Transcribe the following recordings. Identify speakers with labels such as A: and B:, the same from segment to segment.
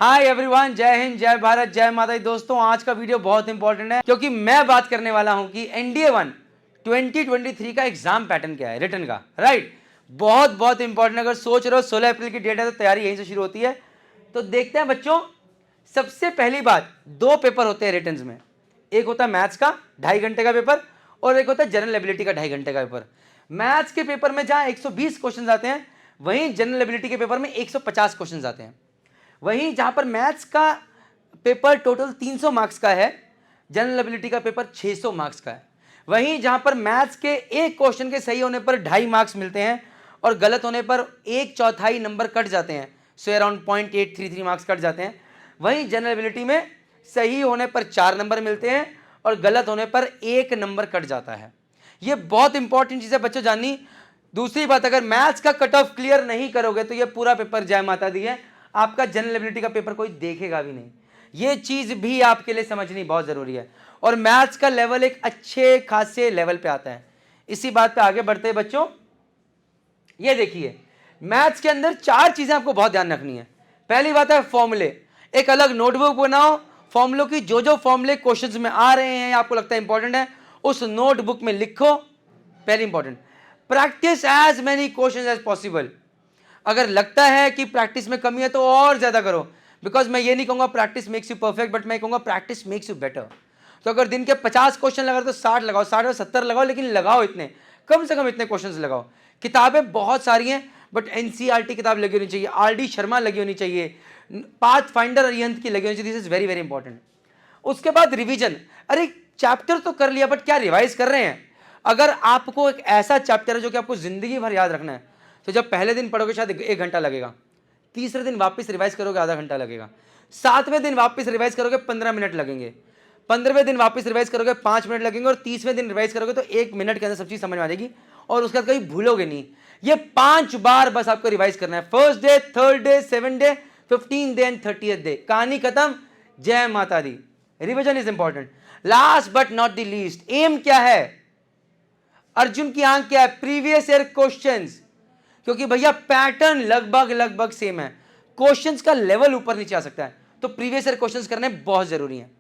A: Hi everyone, जय हिंद, जय भारत, जय माता दी। दोस्तों, आज का वीडियो बहुत इंपॉर्टेंट है क्योंकि मैं बात करने वाला हूं कि एनडीए 1 2023 का एग्जाम पैटर्न क्या है रिटर्न का। राइट, बहुत बहुत इंपॉर्टेंट। अगर सोच रहे हो 16 अप्रैल की डेट है तो तैयारी यहीं से शुरू होती है। तो देखते हैं बच्चों, सबसे पहली बात, दो पेपर होते हैं रिटर्न में। एक होता है मैथ्स का 2.5 घंटे का पेपर और एक होता है जनरल एबिलिटी का 2.5 घंटे का पेपर। मैथ्स के पेपर में जहां 120 क्वेश्चन आते हैं, वहीं जनरल एबिलिटी के पेपर में 150 क्वेश्चन आते हैं। वहीं जहां पर मैथ्स का पेपर टोटल 300 मार्क्स का है, जनरल एबिलिटी का पेपर 600 मार्क्स का है। वहीं जहां पर मैथ्स के एक क्वेश्चन के सही होने पर 2.5 मार्क्स मिलते हैं और गलत होने पर 1/4 नंबर कट जाते हैं, सो अराउंड 0.833 मार्क्स कट जाते हैं। वहीं जनरल एबिलिटी में सही होने पर 4 नंबर मिलते हैं और गलत होने पर 1 नंबर कट जाता है। ये बहुत इंपॉर्टेंट चीज़ है बच्चों जाननी। दूसरी बात, अगर मैथ्स का कट ऑफ क्लियर नहीं करोगे तो ये पूरा पेपर जय माता दी है, आपका जनरल एबिलिटी का पेपर कोई देखेगा भी नहीं। ये चीज भी आपके लिए समझनी बहुत जरूरी है। और मैथ्स का लेवल एक अच्छे खासे लेवल पे आता है। इसी बात पे आगे बढ़ते हैं बच्चों। ये देखिए, मैथ्स के अंदर 4 चीजें आपको बहुत ध्यान रखनी है। पहली बात है फॉर्मूले। एक अलग नोटबुक बनाओ, फॉर्मूलों की जो फॉर्मूले क्वेश्चंस में आ रहे हैं आपको लगता है इंपॉर्टेंट है, उस नोटबुक में लिखो। पहली important, practice as many questions as possible. अगर लगता है कि प्रैक्टिस में कमी है तो और ज्यादा करो, बिकॉज मैं ये नहीं कहूंगा practice makes you perfect, but मैं कहूंगा प्रैक्टिस मेक्स यू बेटर। तो अगर दिन के 50 क्वेश्चन लगा तो 60 लगाओ, 60 और 70 लगाओ, लेकिन लगाओ इतने, कम से कम इतने क्वेश्चंस लगाओ। किताबें बहुत सारी हैं, बट एनसीईआरटी किताब लगी होनी चाहिए, आरडी शर्मा लगी होनी चाहिए, पाथ फाइंडर अरिहंत की लगी होनी चाहिए। This is very very important. उसके बाद रिवीजन। अरे चैप्टर तो कर लिया, बट क्या रिवाइज कर रहे हैं? अगर आपको एक ऐसा चैप्टर है जो कि आपको जिंदगी भर याद रखना है, तो जब पहले दिन पढ़ोगे शायद 1 घंटा लगेगा, तीसरे दिन वापस रिवाइज करोगे आधा घंटा लगेगा, 7वें दिन वापस रिवाइज करोगे 15 मिनट लगेंगे, 15वें दिन वापस रिवाइज करोगे 5 मिनट लगेंगे, और 30वें दिन रिवाइज करोगे तो 1 मिनट के अंदर सब चीज समझ में आ जाएगी और उसके बाद कहीं भूलोगे नहीं। ये 5 बार बस आपको रिवाइज करना है, first day, third day, 7th day, 15th day and 30th day. कहानी खत्म, जय माता दी। Revision is important. Last but not the least, aim क्या है? अर्जुन की आंख क्या है? Previous year questions. क्योंकि भैया पैटर्न लगभग सेम है, क्वेश्चंस का लेवल ऊपर नीचे आ सकता है, तो प्रीवियस ईयर क्वेश्चंस करने बहुत जरूरी है।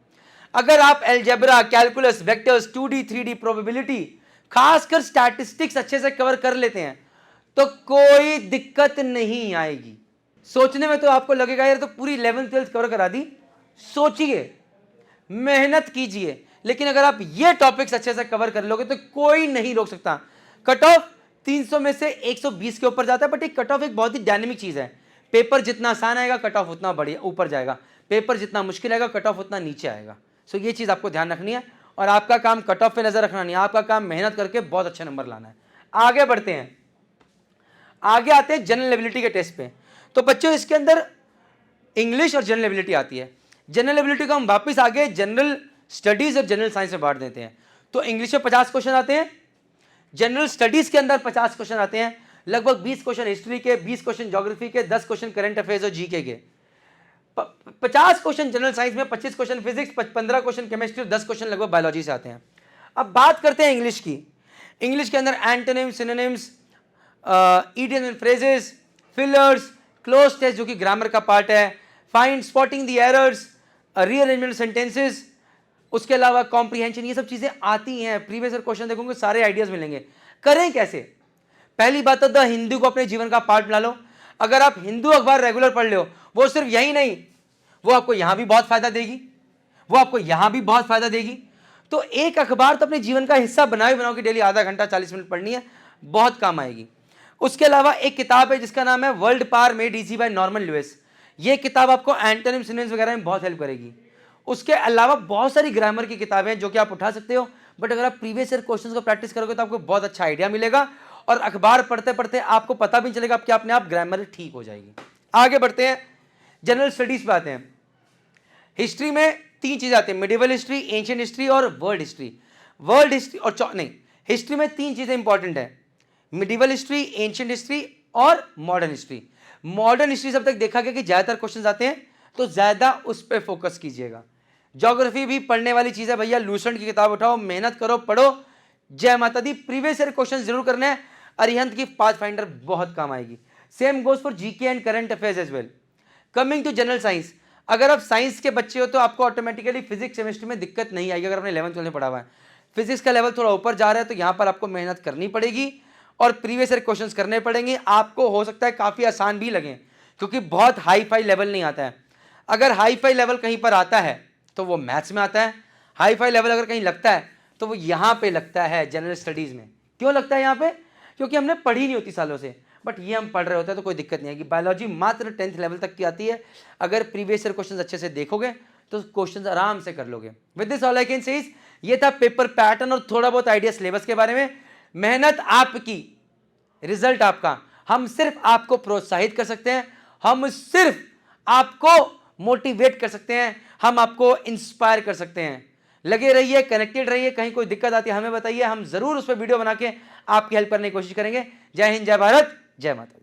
A: अगर आप algebra, calculus, vectors, 2D 3D probability, खासकर स्टैटिस्टिक्स अच्छे से कवर कर लेते हैं तो कोई दिक्कत नहीं आएगी। सोचने में तो आपको लगेगा यार तो पूरी 11th 12th कवर करा दी। सोचिए, मेहनत कीजिए, लेकिन अगर आप ये टॉपिक्स अच्छे से कवर कर लोगे तो कोई नहीं रोक सकता। कट ऑफ 300 में से 120 के ऊपर जाता है, बट एक कट ऑफ एक बहुत ही डायनेमिक चीज है। पेपर जितना आसान आएगा कट ऑफ उतना बढ़िया ऊपर जाएगा, पेपर जितना मुश्किल आएगा कट ऑफ उतना नीचे आएगा। सो ये चीज आपको ध्यान रखनी है, और आपका काम कट ऑफ पे नजर रखना नहीं है, आपका काम मेहनत करके बहुत अच्छे नंबर लाना है। आगे बढ़ते हैं, आगे आते हैं जनरल एबिलिटी के टेस्ट पे। तो बच्चों इसके अंदर इंग्लिश और जनरल एबिलिटी आती है। जनरल एबिलिटी को हम वापस आगे जनरल स्टडीज और जनरल साइंस में बांट देते हैं। तो इंग्लिश में 50 क्वेश्चन आते हैं, जनरल स्टडीज के अंदर 50 क्वेश्चन आते हैं, लगभग 20 क्वेश्चन हिस्ट्री के, 20 क्वेश्चन ज्योग्राफी के, 10 क्वेश्चन करंट अफेयर्स और जीके के, 50 क्वेश्चन जनरल साइंस में, 25 क्वेश्चन फिजिक्स, 15 क्वेश्चन केमिस्ट्री और 10 क्वेश्चन लगभग बायोलॉजी से आते हैं। अब बात करते हैं इंग्लिश की। इंग्लिश के अंदर antonyms, synonyms, idioms and phrases, fillers, cloze test जो कि ग्रामर का पार्ट है, find spotting the errors, rearrangement sentences, उसके अलावा कॉम्प्रीहेंशन, ये सब चीजें आती हैं। प्रीवियस ईयर क्वेश्चन देखोगे सारे आइडियाज मिलेंगे। करें कैसे? पहली बात तो द हिंदू को अपने जीवन का पार्ट बना लो। अगर आप हिंदू अखबार रेगुलर पढ़ लो, वो सिर्फ यही नहीं, वो आपको यहां भी बहुत फायदा देगी, वो आपको यहां भी बहुत फायदा देगी। तो एक अखबार तो अपने जीवन का हिस्सा बनाओ कि डेली आधा घंटा 40 मिनट पढ़नी है, बहुत काम आएगी। उसके अलावा एक किताब है जिसका नाम है world power made easy by Norman Lewis. ये किताब आपको एंटोनिम, सिनोनिम्स वगैरह में बहुत हेल्प करेगी। उसके अलावा बहुत सारी ग्रामर की किताबें हैं जो कि आप उठा सकते हो, बट अगर आप प्रीवियस ईयर क्वेश्चंस को प्रैक्टिस करोगे तो आपको बहुत अच्छा आइडिया मिलेगा, और अखबार पढ़ते पढ़ते आपको पता भी नहीं चलेगा कि अपने आप ग्रामर ठीक हो जाएगी। आगे बढ़ते हैं, जनरल स्टडीज पे आते हैं। हिस्ट्री में 3 चीजें आती हैं, मिडिवल हिस्ट्री, एंशिएंट हिस्ट्री और वर्ल्ड हिस्ट्री। वर्ल्ड हिस्ट्री और नहीं, हिस्ट्री में 3 चीजें इंपॉर्टेंट है, मिडिवल हिस्ट्री, एंशिएंट हिस्ट्री और मॉडर्न हिस्ट्री। मॉडर्न हिस्ट्री सब तक देखा गया कि ज्यादातर क्वेश्चंस आते हैं, तो ज्यादा उस पर फोकस कीजिएगा। ज्योग्राफी भी पढ़ने वाली चीज है भैया, लूसेंट की किताब उठाओ, मेहनत करो, पढ़ो, जय माता दी। प्रीवियस ईयर क्वेश्चन जरूर करने हैं, अरिहंत की पाथ फाइंडर बहुत काम आएगी। Same goes for GK and current affairs as well. Coming to general science, अगर आप साइंस के बच्चे हो तो आपको ऑटोमेटिकली फिजिक्स केमिस्ट्री में दिक्कत नहीं आएगी, अगर आपने 11th 12th में पढ़ा हुआ है। फिजिक्स का लेवल थोड़ा ऊपर जा रहा है तो यहाँ पर आपको मेहनत करनी पड़ेगी और प्रीवियस ईयर क्वेश्चंस करने पड़ेंगे। आपको हो सकता है काफ़ी आसान भी लगें, क्योंकि बहुत हाई फाई लेवल नहीं आता है। अगर हाई फाई लेवल कहीं पर आता है तो वो मैथ्स में आता है, हाई फाई लेवल अगर कहीं लगता है तो वो यहाँ पे लगता है जनरल स्टडीज़ में। क्यों लगता है यहाँ पे? क्योंकि हमने पढ़ी नहीं होती सालों से, बट ये हम पढ़ रहे होते हैं तो कोई दिक्कत नहीं आएगी। बायोलॉजी मात्र 10th लेवल तक की आती है, अगर प्रीवियस ईयर क्वेश्चन अच्छे से देखोगे तो क्वेश्चन आराम से कर लोगे। With this all I can say ये था पेपर पैटर्न और थोड़ा बहुत आइडिया सिलेबस के बारे में। मेहनत आपकी, रिजल्ट आपका। हम सिर्फ आपको प्रोत्साहित कर सकते हैं, हम सिर्फ आपको मोटिवेट कर सकते हैं, हम आपको इंस्पायर कर सकते हैं। लगे रहिए, कनेक्टेड रहिए। कहीं कोई दिक्कत आती है हमें बताइए, हम जरूर उस पर वीडियो बना के आपकी हेल्प करने की कोशिश करेंगे। जय हिंद, जय भारत, जय माता दी।